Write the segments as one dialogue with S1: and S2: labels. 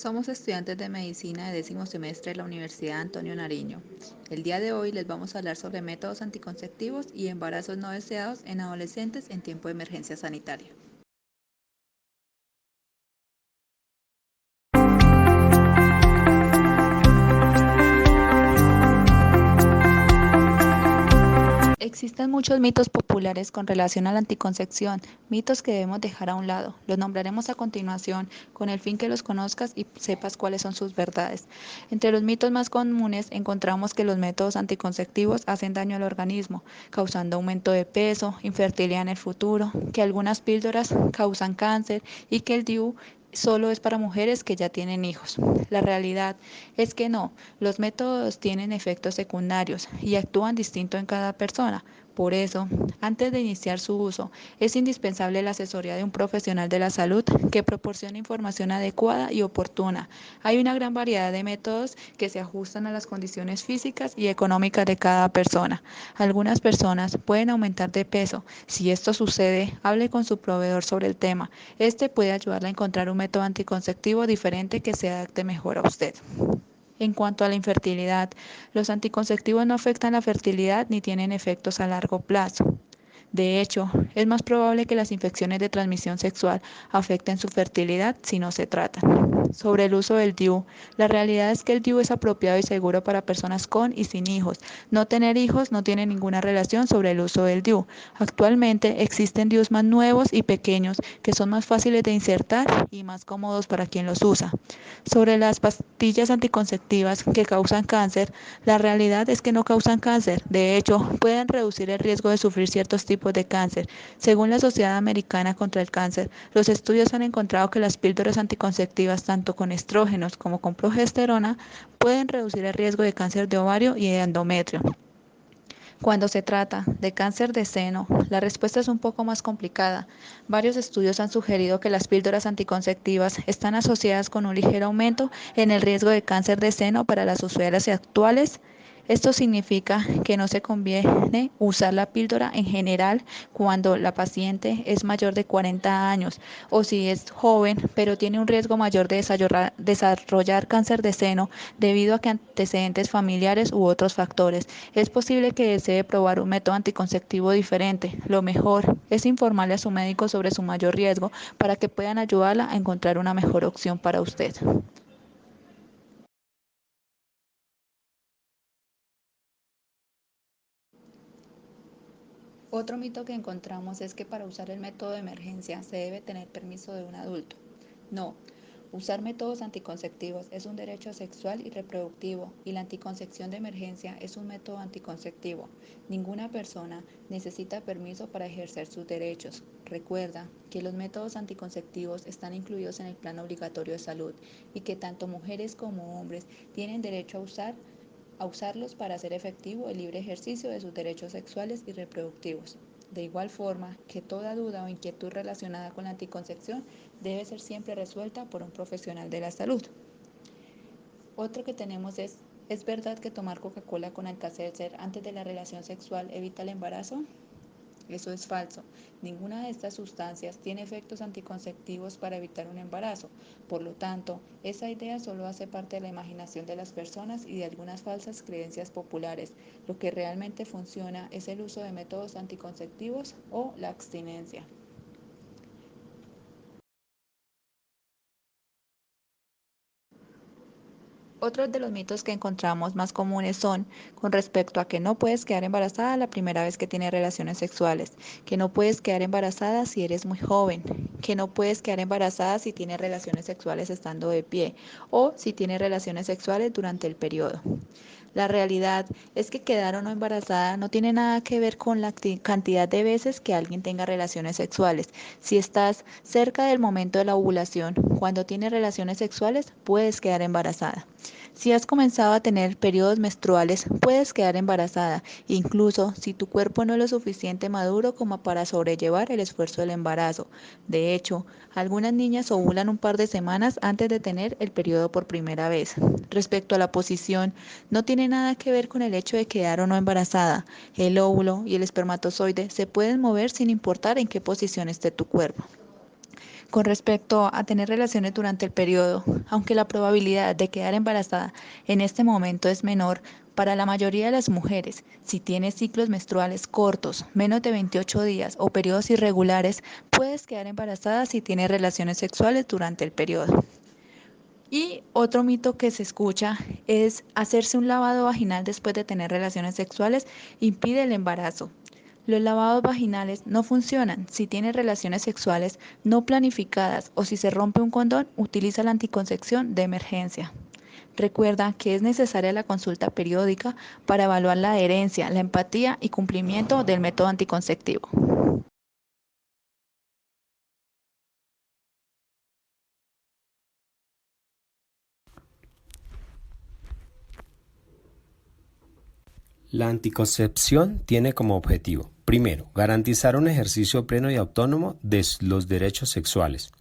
S1: Somos estudiantes de medicina de 10º semestre de la Universidad Antonio Nariño. El día de hoy les vamos a hablar sobre métodos anticonceptivos y embarazos no deseados en adolescentes en tiempo de emergencia sanitaria. Existen muchos mitos populares con relación a la anticoncepción, mitos que debemos dejar a un lado. Los nombraremos a continuación con el fin que los conozcas y sepas cuáles son sus verdades. Entre los mitos más comunes encontramos que los métodos anticonceptivos hacen daño al organismo, causando aumento de peso, infertilidad en el futuro, que algunas píldoras causan cáncer y que el DIU solo es para mujeres que ya tienen hijos. La realidad es que no, los métodos tienen efectos secundarios y actúan distinto en cada persona. Por eso, antes de iniciar su uso, es indispensable la asesoría de un profesional de la salud que proporcione información adecuada y oportuna. Hay una gran variedad de métodos que se ajustan a las condiciones físicas y económicas de cada persona. Algunas personas pueden aumentar de peso. Si esto sucede, hable con su proveedor sobre el tema. Este puede ayudarle a encontrar un método anticonceptivo diferente que se adapte mejor a usted. En cuanto a la infertilidad, los anticonceptivos no afectan la fertilidad ni tienen efectos a largo plazo. De hecho, es más probable que las infecciones de transmisión sexual afecten su fertilidad si no se tratan. Sobre el uso del DIU, la realidad es que el DIU es apropiado y seguro para personas con y sin hijos. No tener hijos no tiene ninguna relación sobre el uso del DIU. Actualmente existen DIUs más nuevos y pequeños que son más fáciles de insertar y más cómodos para quien los usa. Sobre las pastillas anticonceptivas que causan cáncer, la realidad es que no causan cáncer. De hecho, pueden reducir el riesgo de sufrir ciertos tipos de cáncer. Según la Sociedad Americana contra el Cáncer, los estudios han encontrado que las píldoras anticonceptivas, tanto con estrógenos como con progesterona, pueden reducir el riesgo de cáncer de ovario y de endometrio. Cuando se trata de cáncer de seno, la respuesta es un poco más complicada. Varios estudios han sugerido que las píldoras anticonceptivas están asociadas con un ligero aumento en el riesgo de cáncer de seno para las usuarias actuales. Esto significa que no se conviene usar la píldora en general cuando la paciente es mayor de 40 años o si es joven, pero tiene un riesgo mayor de desarrollar cáncer de seno debido a que antecedentes familiares u otros factores. Es posible que desee probar un método anticonceptivo diferente. Lo mejor es informarle a su médico sobre su mayor riesgo para que puedan ayudarla a encontrar una mejor opción para usted. Otro mito que encontramos es que para usar el método de emergencia se debe tener permiso de un adulto. No, usar métodos anticonceptivos es un derecho sexual y reproductivo y la anticoncepción de emergencia es un método anticonceptivo. Ninguna persona necesita permiso para ejercer sus derechos. Recuerda que los métodos anticonceptivos están incluidos en el plan obligatorio de salud y que tanto mujeres como hombres tienen derecho a usarlos para hacer efectivo el libre ejercicio de sus derechos sexuales y reproductivos. De igual forma que toda duda o inquietud relacionada con la anticoncepción debe ser siempre resuelta por un profesional de la salud. Otro que tenemos ¿es verdad que tomar Coca-Cola con Alka-Seltzer antes de la relación sexual evita el embarazo? Eso es falso. Ninguna de estas sustancias tiene efectos anticonceptivos para evitar un embarazo. Por lo tanto, esa idea solo hace parte de la imaginación de las personas y de algunas falsas creencias populares. Lo que realmente funciona es el uso de métodos anticonceptivos o la abstinencia. Otros de los mitos que encontramos más comunes son con respecto a que no puedes quedar embarazada la primera vez que tienes relaciones sexuales, que no puedes quedar embarazada si eres muy joven, que no puedes quedar embarazada si tienes relaciones sexuales estando de pie o si tienes relaciones sexuales durante el periodo. La realidad es que quedar o no embarazada no tiene nada que ver con la cantidad de veces que alguien tenga relaciones sexuales. Si estás cerca del momento de la ovulación, cuando tienes relaciones sexuales, puedes quedar embarazada. Si has comenzado a tener periodos menstruales, puedes quedar embarazada, incluso si tu cuerpo no es lo suficiente maduro como para sobrellevar el esfuerzo del embarazo. De hecho, algunas niñas ovulan un par de semanas antes de tener el periodo por primera vez. Respecto a la posición, no tiene nada que ver con el hecho de quedar o no embarazada. El óvulo y el espermatozoide se pueden mover sin importar en qué posición esté tu cuerpo. Con respecto a tener relaciones durante el periodo, aunque la probabilidad de quedar embarazada en este momento es menor, para la mayoría de las mujeres, si tienes ciclos menstruales cortos, menos de 28 días o periodos irregulares, puedes quedar embarazada si tienes relaciones sexuales durante el periodo. Y otro mito que se escucha es hacerse un lavado vaginal después de tener relaciones sexuales impide el embarazo. Los lavados vaginales no funcionan si tienes relaciones sexuales no planificadas o si se rompe un condón, utiliza la anticoncepción de emergencia. Recuerda que es necesaria la consulta periódica para evaluar la adherencia, la empatía y cumplimiento del método anticonceptivo.
S2: La anticoncepción tiene como objetivo, primero, garantizar un ejercicio pleno y autónomo de los derechos sexuales,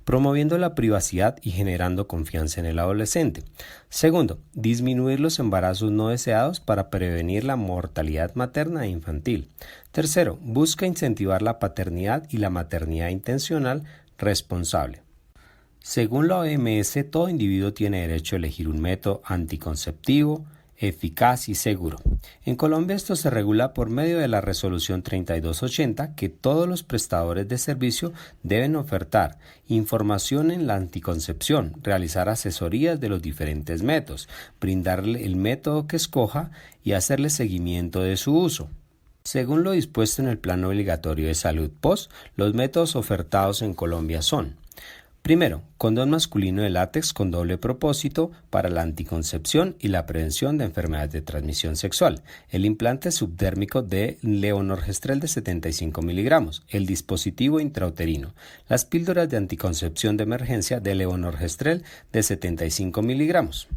S2: promoviendo la privacidad y generando confianza en el adolescente. Segundo, disminuir los embarazos no deseados para prevenir la mortalidad materna e infantil. Tercero, busca incentivar la paternidad y la maternidad intencional responsable. Según la OMS, todo individuo tiene derecho a elegir un método anticonceptivo eficaz y seguro. En Colombia esto se regula por medio de la Resolución 3280 que todos los prestadores de servicio deben ofertar información en la anticoncepción, realizar asesorías de los diferentes métodos, brindarle el método que escoja y hacerle seguimiento de su uso. Según lo dispuesto en el Plan Obligatorio de Salud POS, los métodos ofertados en Colombia son: primero, condón masculino de látex con doble propósito para la anticoncepción y la prevención de enfermedades de transmisión sexual. El implante subdérmico de levonorgestrel de 75 miligramos. El dispositivo intrauterino. Las píldoras de anticoncepción de emergencia de levonorgestrel de 75 miligramos.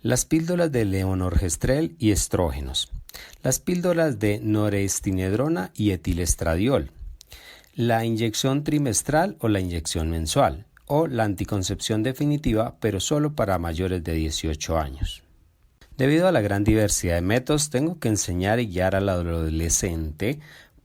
S2: Las píldoras de levonorgestrel y estrógenos. Las píldoras de norethinestrona y etilestradiol. La inyección trimestral o la inyección mensual. O la anticoncepción definitiva, pero solo para mayores de 18 años. Debido a la gran diversidad de métodos, tengo que enseñar y guiar al adolescente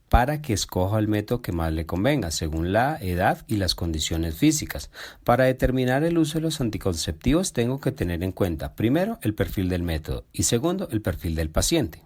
S2: para que escoja el método que más le convenga, según la edad y las condiciones físicas. Para determinar el uso de los anticonceptivos, tengo que tener en cuenta, primero, el perfil del método y segundo, el perfil del paciente.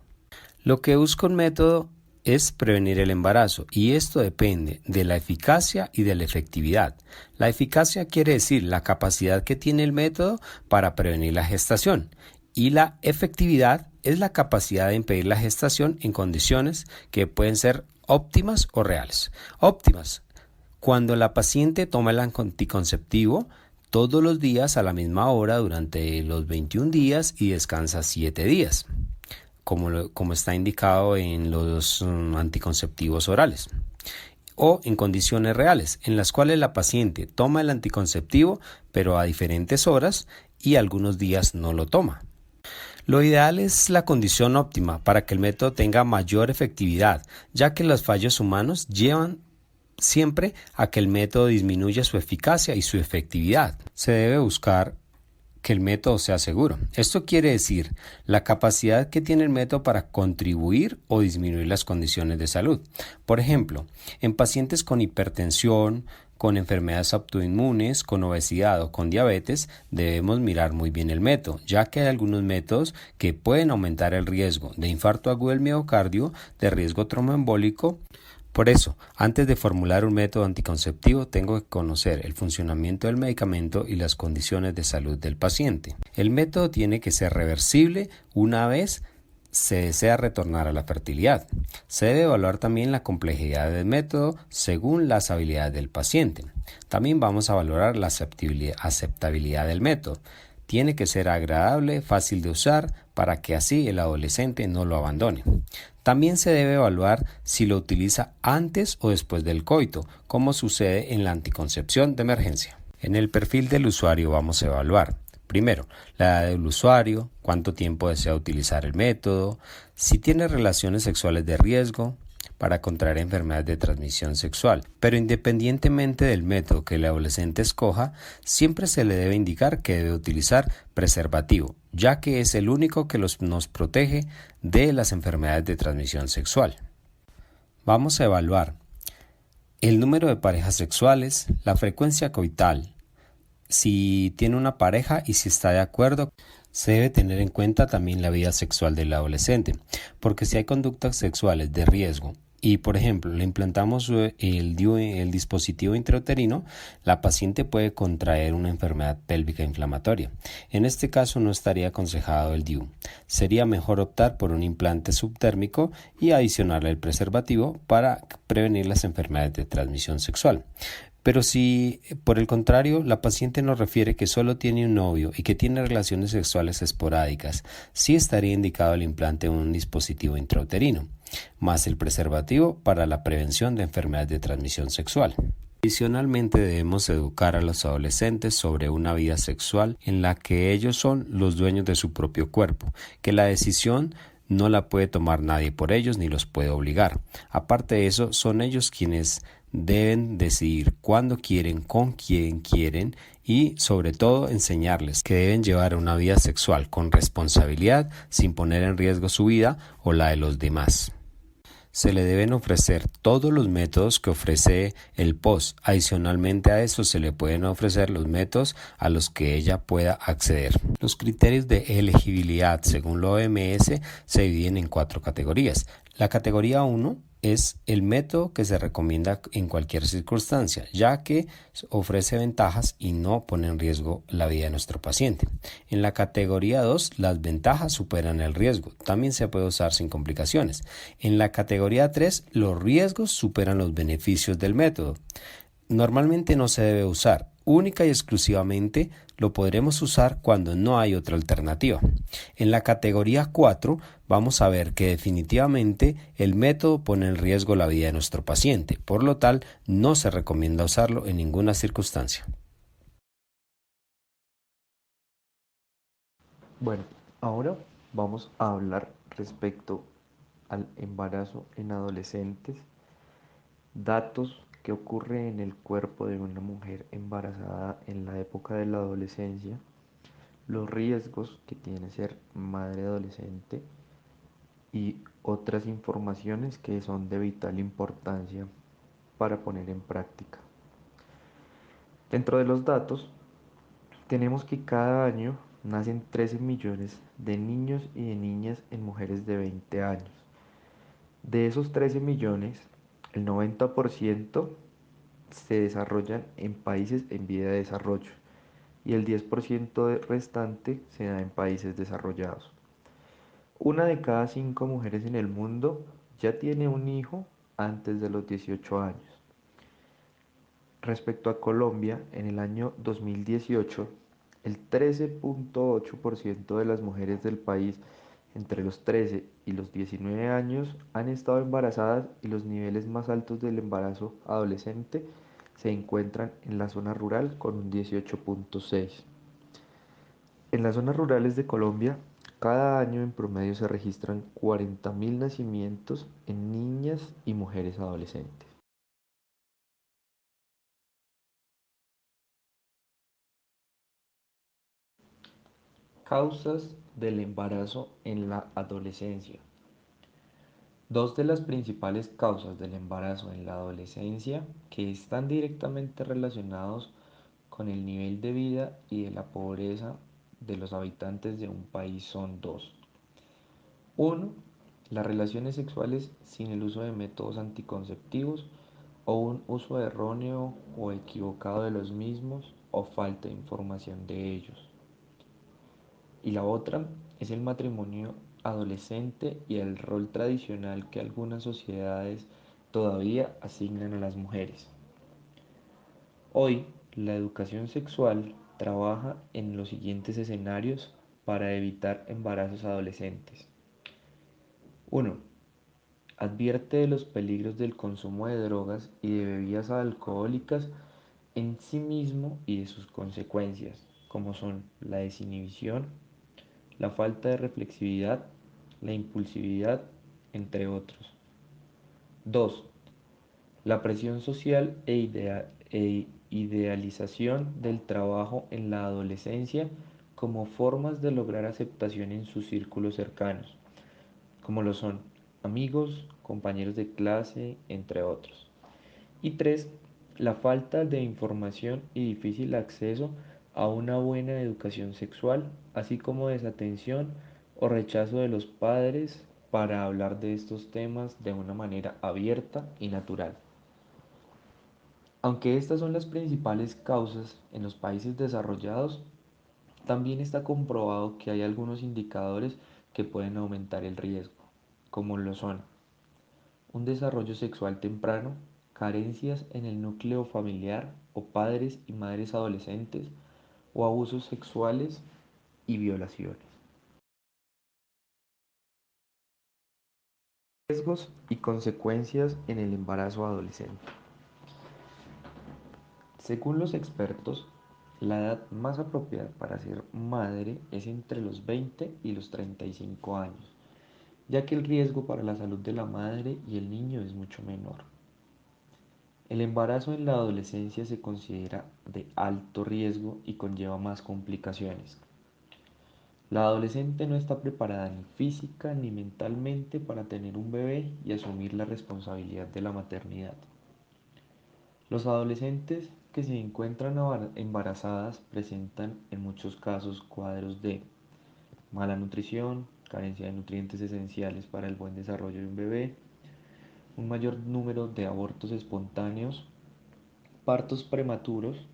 S2: Lo que busca un método es prevenir el embarazo y esto depende de la eficacia y de la efectividad. La eficacia quiere decir la capacidad que tiene el método para prevenir la gestación y la efectividad es la capacidad de impedir la gestación en condiciones que pueden ser óptimas o reales. Óptimas, cuando la paciente toma el anticonceptivo todos los días a la misma hora durante los 21 días y descansa 7 días. Como está indicado en los anticonceptivos orales, o en condiciones reales, en las cuales la paciente toma el anticonceptivo, pero a diferentes horas y algunos días no lo toma. Lo ideal es la condición óptima para que el método tenga mayor efectividad, ya que los fallos humanos llevan siempre a que el método disminuya su eficacia y su efectividad. Se debe buscar que el método sea seguro. Esto quiere decir la capacidad que tiene el método para contribuir o disminuir las condiciones de salud. Por ejemplo, en pacientes con hipertensión, con enfermedades autoinmunes, con obesidad o con diabetes, debemos mirar muy bien el método, ya que hay algunos métodos que pueden aumentar el riesgo de infarto agudo del miocardio, de riesgo tromboembólico. Por eso, antes de formular un método anticonceptivo, tengo que conocer el funcionamiento del medicamento y las condiciones de salud del paciente. El método tiene que ser reversible una vez se desea retornar a la fertilidad. Se debe evaluar también la complejidad del método según las habilidades del paciente. También vamos a valorar la aceptabilidad del método. Tiene que ser agradable, fácil de usar, para que así el adolescente no lo abandone. También se debe evaluar si lo utiliza antes o después del coito, como sucede en la anticoncepción de emergencia. En el perfil del usuario vamos a evaluar, primero, la edad del usuario, cuánto tiempo desea utilizar el método, si tiene relaciones sexuales de riesgo para contraer enfermedades de transmisión sexual. Pero independientemente del método que el adolescente escoja, siempre se le debe indicar que debe utilizar preservativo, ya que es el único que nos protege de las enfermedades de transmisión sexual. Vamos a evaluar El número de parejas sexuales, la frecuencia coital, si tiene una pareja y si está de acuerdo. Se debe tener en cuenta también la vida sexual del adolescente, porque si hay conductas sexuales de riesgo y, por ejemplo, le implantamos el dispositivo intrauterino, la paciente puede contraer una enfermedad pélvica inflamatoria. En este caso no estaría aconsejado el DIU. Sería mejor optar por un implante subtérmico y adicionarle el preservativo para prevenir las enfermedades de transmisión sexual. Pero si, por el contrario, la paciente nos refiere que solo tiene un novio y que tiene relaciones sexuales esporádicas, sí estaría indicado el implante de un dispositivo intrauterino, más el preservativo para la prevención de enfermedades de transmisión sexual. Adicionalmente, debemos educar a los adolescentes sobre una vida sexual en la que ellos son los dueños de su propio cuerpo, que la decisión no la puede tomar nadie por ellos ni los puede obligar. Aparte de eso, son ellos quienes deben decidir cuándo quieren, con quién quieren y sobre todo enseñarles que deben llevar una vida sexual con responsabilidad sin poner en riesgo su vida o la de los demás. Se le deben ofrecer todos los métodos que ofrece el POS. Adicionalmente a eso se le pueden ofrecer los métodos a los que ella pueda acceder. Los criterios de elegibilidad según la OMS se dividen en 4 categorías. La categoría 1 es el método que se recomienda en cualquier circunstancia, ya que ofrece ventajas y no pone en riesgo la vida de nuestro paciente. En la categoría 2, las ventajas superan el riesgo. También se puede usar sin complicaciones. En la categoría 3, los riesgos superan los beneficios del método. Normalmente no se debe usar. Única y exclusivamente lo podremos usar cuando no hay otra alternativa. En la categoría 4 vamos a ver que definitivamente el método pone en riesgo la vida de nuestro paciente, por lo tal no se recomienda usarlo en ninguna circunstancia.
S3: Bueno, ahora vamos a hablar respecto al embarazo en adolescentes, datos que ocurren en el cuerpo de una mujer embarazada en la época de la adolescencia, los riesgos que tiene ser madre adolescente y otras informaciones que son de vital importancia para poner en práctica. Dentro de los datos, tenemos que cada año nacen 13 millones de niños y de niñas en mujeres de 20 años. De esos 13 millones, el 90% se desarrollan en países en vía de desarrollo y el 10% restante se da en países desarrollados. Una de cada 5 mujeres en el mundo ya tiene un hijo antes de los 18 años. Respecto a Colombia, en el año 2018, el 13.8% de las mujeres del país entre los 13 y los 19 años han estado embarazadas y los niveles más altos del embarazo adolescente se encuentran en la zona rural con un 18.6. En las zonas rurales de Colombia, cada año en promedio se registran 40.000 nacimientos en niñas y mujeres adolescentes. Causas del embarazo en la adolescencia. Dos de las principales causas del embarazo en la adolescencia que están directamente relacionados con el nivel de vida y de la pobreza de los habitantes de un país son dos. Uno, las relaciones sexuales sin el uso de métodos anticonceptivos o un uso erróneo o equivocado de los mismos o falta de información de ellos. Y la otra es el matrimonio adolescente y el rol tradicional que algunas sociedades todavía asignan a las mujeres. Hoy, la educación sexual trabaja en los siguientes escenarios para evitar embarazos adolescentes. 1. Advierte de los peligros del consumo de drogas y de bebidas alcohólicas en sí mismo y de sus consecuencias, como son la desinhibición, la falta de reflexividad, la impulsividad, entre otros. 2. La presión social e idealización del trabajo en la adolescencia como formas de lograr aceptación en sus círculos cercanos, como lo son amigos, compañeros de clase, entre otros. Y tres, la falta de información y difícil acceso a una buena educación sexual, así como desatención o rechazo de los padres para hablar de estos temas de una manera abierta y natural. Aunque estas son las principales causas en los países desarrollados, también está comprobado que hay algunos indicadores que pueden aumentar el riesgo, como lo son un desarrollo sexual temprano, carencias en el núcleo familiar o padres y madres adolescentes, o abusos sexuales y violaciones. Riesgos y consecuencias en el embarazo adolescente. Según los expertos, la edad más apropiada para ser madre es entre los 20 y los 35 años, ya que el riesgo para la salud de la madre y el niño es mucho menor. El embarazo en la adolescencia se considera de alto riesgo y conlleva más complicaciones. La adolescente no está preparada ni física ni mentalmente para tener un bebé y asumir la responsabilidad de la maternidad. Los adolescentes que se encuentran embarazadas presentan en muchos casos cuadros de mala nutrición, carencia de nutrientes esenciales para el buen desarrollo de un bebé, un mayor número de abortos espontáneos, partos prematuros.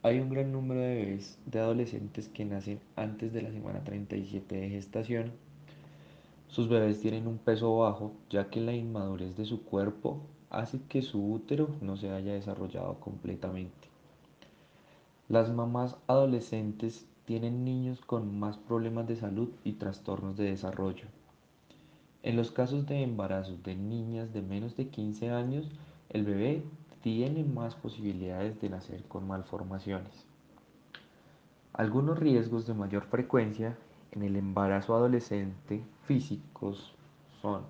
S3: Hay un gran número de bebés de adolescentes que nacen antes de la semana 37 de gestación. Sus bebés tienen un peso bajo, ya que la inmadurez de su cuerpo hace que su útero no se haya desarrollado completamente. Las mamás adolescentes tienen niños con más problemas de salud y trastornos de desarrollo. En los casos de embarazos de niñas de menos de 15 años, el bebé tiene más posibilidades de nacer con malformaciones. Algunos riesgos de mayor frecuencia en el embarazo adolescente físicos son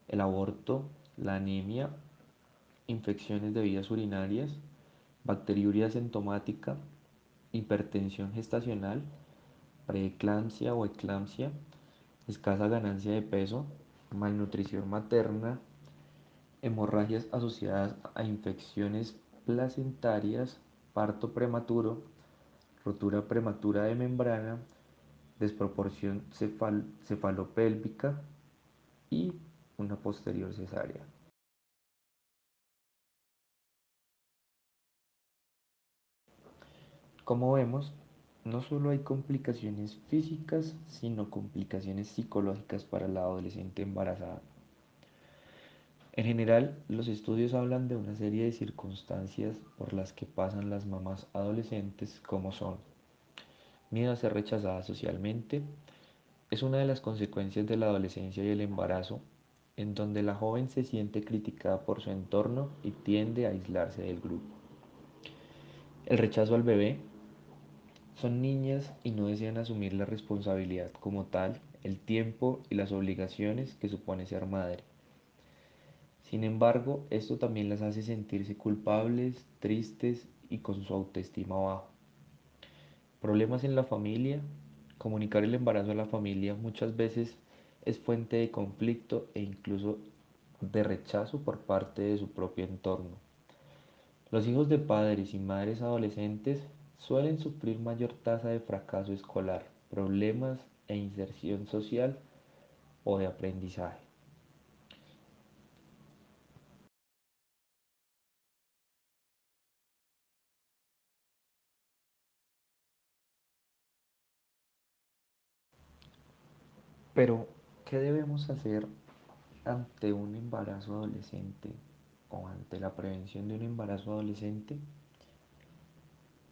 S3: el aborto, la anemia, infecciones de vías urinarias, bacteriuria asintomática, hipertensión gestacional, preeclampsia o eclampsia, escasa ganancia de peso, malnutrición materna, hemorragias asociadas a infecciones placentarias, parto prematuro, rotura prematura de membrana, desproporción cefalopélvica y una posterior cesárea. Como vemos, no solo hay complicaciones físicas, sino complicaciones psicológicas para la adolescente embarazada. En general, los estudios hablan de una serie de circunstancias por las que pasan las mamás adolescentes, como son miedo a ser rechazada socialmente. Es una de las consecuencias de la adolescencia y el embarazo, en donde la joven se siente criticada por su entorno y tiende a aislarse del grupo. El rechazo al bebé. Son niñas y no desean asumir la responsabilidad como tal, el tiempo y las obligaciones que supone ser madre. Sin embargo, esto también las hace sentirse culpables, tristes y con su autoestima bajo. Problemas en la familia. Comunicar el embarazo a la familia muchas veces es fuente de conflicto e incluso de rechazo por parte de su propio entorno. Los hijos de padres y madres adolescentes suelen sufrir mayor tasa de fracaso escolar, problemas e inserción social o de aprendizaje. Pero, ¿qué debemos hacer ante un embarazo adolescente o ante la prevención de un embarazo adolescente?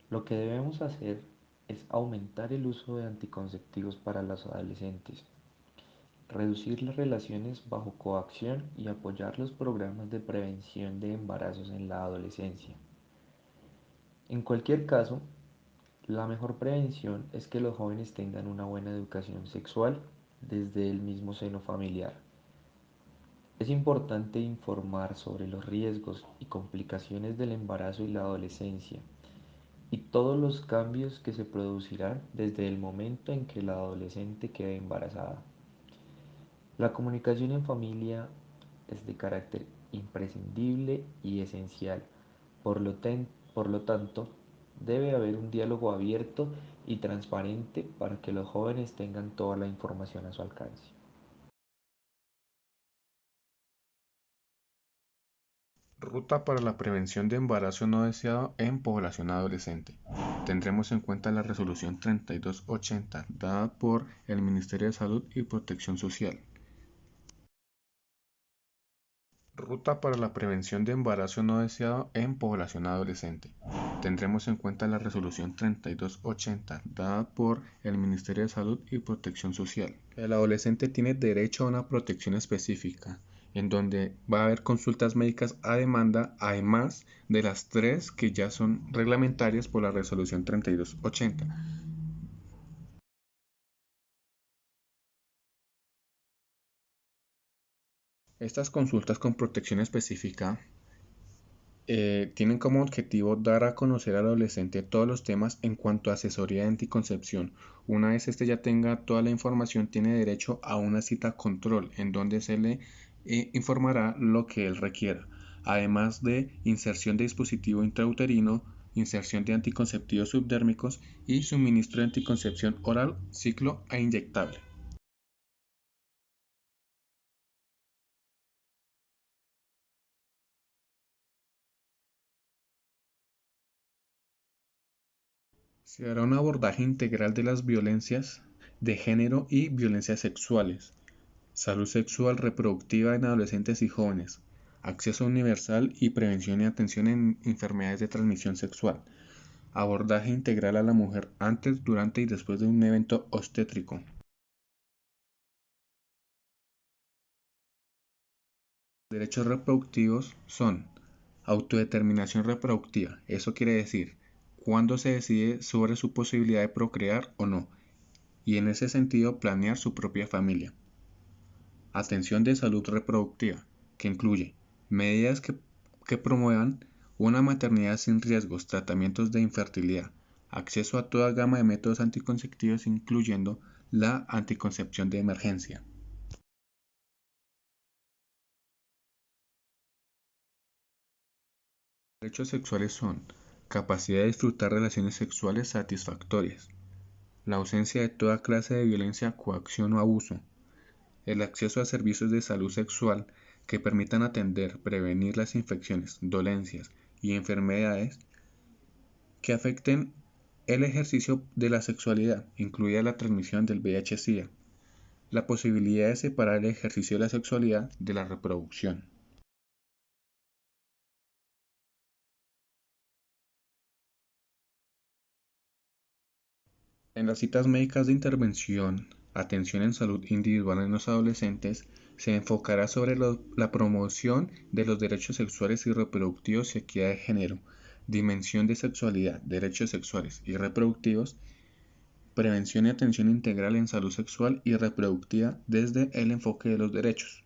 S3: Lo que debemos hacer es aumentar el uso de anticonceptivos para los adolescentes, reducir las relaciones bajo coacción y apoyar los programas de prevención de embarazos en la adolescencia. En cualquier caso, la mejor prevención es que los jóvenes tengan una buena educación sexual desde el mismo seno familiar. Es importante informar sobre los riesgos y complicaciones del embarazo y la adolescencia y todos los cambios que se producirán desde el momento en que la adolescente quede embarazada. La comunicación en familia es de carácter imprescindible y esencial. Por lo tanto, debe haber un diálogo abierto y transparente para que los jóvenes tengan toda la información a su alcance.
S4: Ruta para la prevención de embarazo no deseado en población adolescente. Tendremos en cuenta la resolución 3280 dada por el Ministerio de Salud y Protección Social. Ruta para la prevención de embarazo no deseado en población adolescente. Tendremos en cuenta la resolución 3280 dada por el Ministerio de Salud y Protección Social. El adolescente tiene derecho a una protección específica, en donde va a haber consultas médicas a demanda, además de las tres que ya son reglamentarias por la resolución 3280. Estas consultas con protección específica tienen como objetivo dar a conocer al adolescente todos los temas en cuanto a asesoría de anticoncepción. Una vez este ya tenga toda la información, tiene derecho a una cita control en donde se le informará lo que él requiera, además de inserción de dispositivo intrauterino, inserción de anticonceptivos subdérmicos y suministro de anticoncepción oral, ciclo e inyectable. Se hará un abordaje integral de las violencias de género y violencias sexuales, salud sexual reproductiva en adolescentes y jóvenes, acceso universal y prevención y atención en enfermedades de transmisión sexual, abordaje integral a la mujer antes, durante y después de un evento obstétrico. Derechos reproductivos son autodeterminación reproductiva, eso quiere decir cuándo se decide sobre su posibilidad de procrear o no, y en ese sentido planear su propia familia. Atención de salud reproductiva, que incluye medidas que promuevan una maternidad sin riesgos, tratamientos de infertilidad, acceso a toda gama de métodos anticonceptivos incluyendo la anticoncepción de emergencia. Derechos sexuales son capacidad de disfrutar relaciones sexuales satisfactorias, la ausencia de toda clase de violencia, coacción o abuso, el acceso a servicios de salud sexual que permitan atender, prevenir las infecciones, dolencias y enfermedades que afecten el ejercicio de la sexualidad, incluida la transmisión del VIH-Sida, la posibilidad de separar el ejercicio de la sexualidad de la reproducción. En las citas médicas de intervención, atención en salud individual en los adolescentes, se enfocará sobre la promoción de los derechos sexuales y reproductivos y equidad de género, dimensión de sexualidad, derechos sexuales y reproductivos, prevención y atención integral en salud sexual y reproductiva desde el enfoque de los derechos.